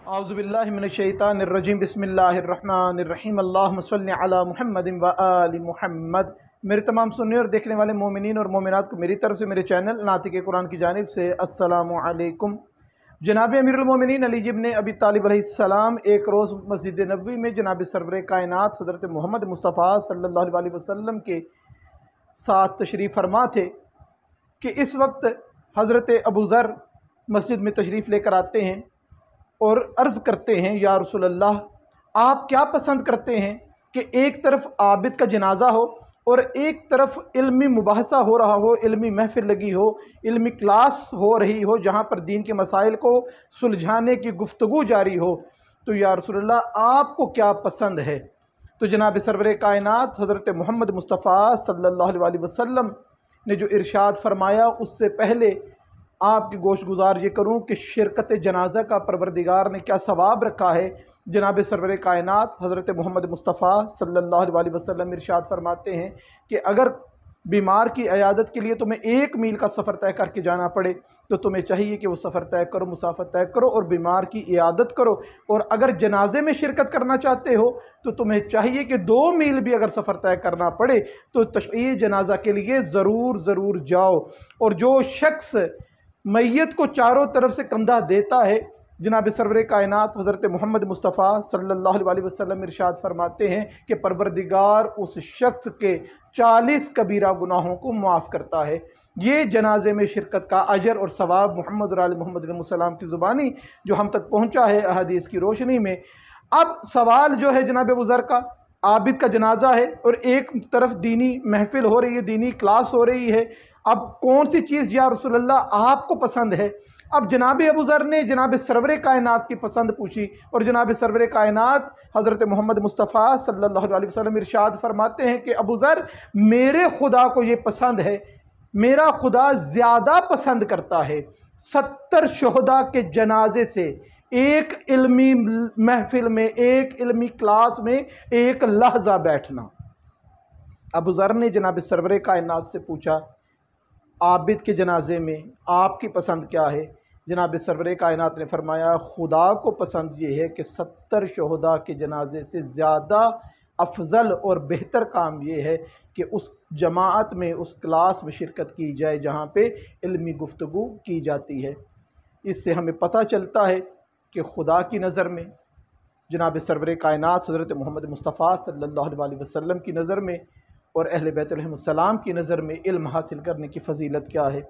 औज़ुबिल्लाहि मिनश्शैतानिर्रजीम बिस्मिल्लाहिर्रहमानिर्रहीम अल्लाहुम्मा सल्लि अला मुहम्मदिन व आलि मुहम्मद। मेरे तमाम सुनने और देखने वाले मोमिनीन और मोमिनात को मेरी तरफ से मेरे चैनल नातिक़ कुरान की जानिब से अस्सलामु अलैकुम। जनाब अमीरुल मोमिनीन अली इब्न अबी तालिब अलैहिस्सलाम एक रोज़ मस्जिद नबवी में जनाब सरवर कायनात हज़रत मोहम्मद मुस्तफ़ा सल्लल्लाहु अलैहि वसल्लम के साथ तशरीफ़ फरमा थे कि इस वक्त हज़रत अबू ज़र मस्जिद में तशरीफ़ लेकर आते हैं और अर्ज़ करते हैं, या रसूल अल्लाह, आप क्या पसंद करते हैं कि एक तरफ आबिद का जनाज़ा हो और एक तरफ इल्मी मुबाहसा हो रहा हो, इल्मी महफिल लगी हो, इल्मी क्लास हो रही हो, जहाँ पर दीन के मसाइल को सुलझाने की गुफ्तगू जारी हो, तो या रसूल अल्लाह आपको क्या पसंद है? तो जनाब सरवर कायनात हज़रत मोहम्मद मुस्तफ़ा सल्लल्लाहु अलैहि वसल्लम ने जो इरशाद फरमाया, उससे पहले आपकी गोश गुजार ये करूँ कि शिरकत जनाजा का परवरदिगार ने क्या सवाब रखा है। जनाब सरवर कायनात हज़रत मोहम्मद मुस्तफ़ा सल्लल्लाहु अलैहि वसल्लम इरशाद फरमाते हैं कि अगर बीमार की इयादत के लिए तुम्हें 1 मील का सफ़र तय करके जाना पड़े तो तुम्हें चाहिए कि वो सफ़र तय करो, मुसाफर तय करो और बीमार की इयादत करो। और अगर जनाजे में शिरकत करना चाहते हो तो तुम्हें चाहिए कि 2 मील भी अगर सफ़र तय करना पड़े तो तशय्यी जनाजा के लिए ज़रूर जाओ। और जो शख्स मैयत को चारों तरफ से कंधा देता है, जनाब सरवर कायनात हज़रत मोहम्मद मुस्तफ़ा सल्लल्लाहु अलैहि वसल्लम इरशाद फरमाते हैं कि परवरदिगार उस शख्स के 40 कबीरा गुनाहों को माफ़ करता है। ये जनाजे में शिरकत का अजर और सवाब मोहम्मद और आले मोहम्मद अलैहिस्सलाम की ज़ुबानी जो हम तक पहुँचा है अहादीस की रोशनी में। अब सवाल जो है जनाब अबू ज़र का, आबिद का जनाजा है और एक तरफ दीनी महफिल हो रही है, दीनी क्लास हो रही है, अब कौन सी चीज़ या रसूल अल्लाह आपको पसंद है? अब जनाब अबू ज़र ने जनाब सरवर कायनात की पसंद पूछी और जनाब सरवर कायनात हज़रत मोहम्मद मुस्तफ़ा सल्लल्लाहु अलैहि वसल्लम इरशाद फरमाते हैं कि अबू ज़र, मेरे खुदा को ये पसंद है, मेरा खुदा ज़्यादा पसंद करता है 70 शुहदा के जनाजे से एक इल्मी महफिल में, एक इल्मी क्लास में एक लहजा बैठना। अबू ज़र ने जनाब सरवर कायनात से पूछा, आबिद के जनाजे में आपकी पसंद क्या है? जनाब सरवर कायनात ने फरमाया, खुदा को पसंद ये है कि 70 शुहदा के जनाजे से ज़्यादा अफजल और बेहतर काम ये है कि उस जमात में, उस क्लास में शिरकत की जाए जहाँ पे इल्मी गुफ्तगू की जाती है। इससे हमें पता चलता है कि खुदा की नज़र में, जनाब सरवर कायनात हज़रत मोहम्मद मुस्तफ़ा सल्लल्लाहु अलैहि वसल्लम की नज़र में और अहले बैत अलैहिमुस्सलाम की नज़र में इल्म हासिल करने की फ़जीलत क्या है,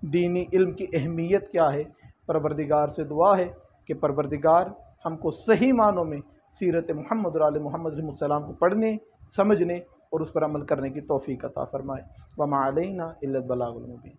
दीनी इल्म की अहमियत क्या है। परवरदिगार से दुआ है कि परवरदिगार हमको सही मानों में सीरत मोहम्मद और आले मोहम्मद अलैहिस्सलाम को पढ़ने, समझने और उस पर अमल करने की तौफ़ीक़ अता फ़रमाए। वमा अलैना इल्लल बलागुल मुबीन।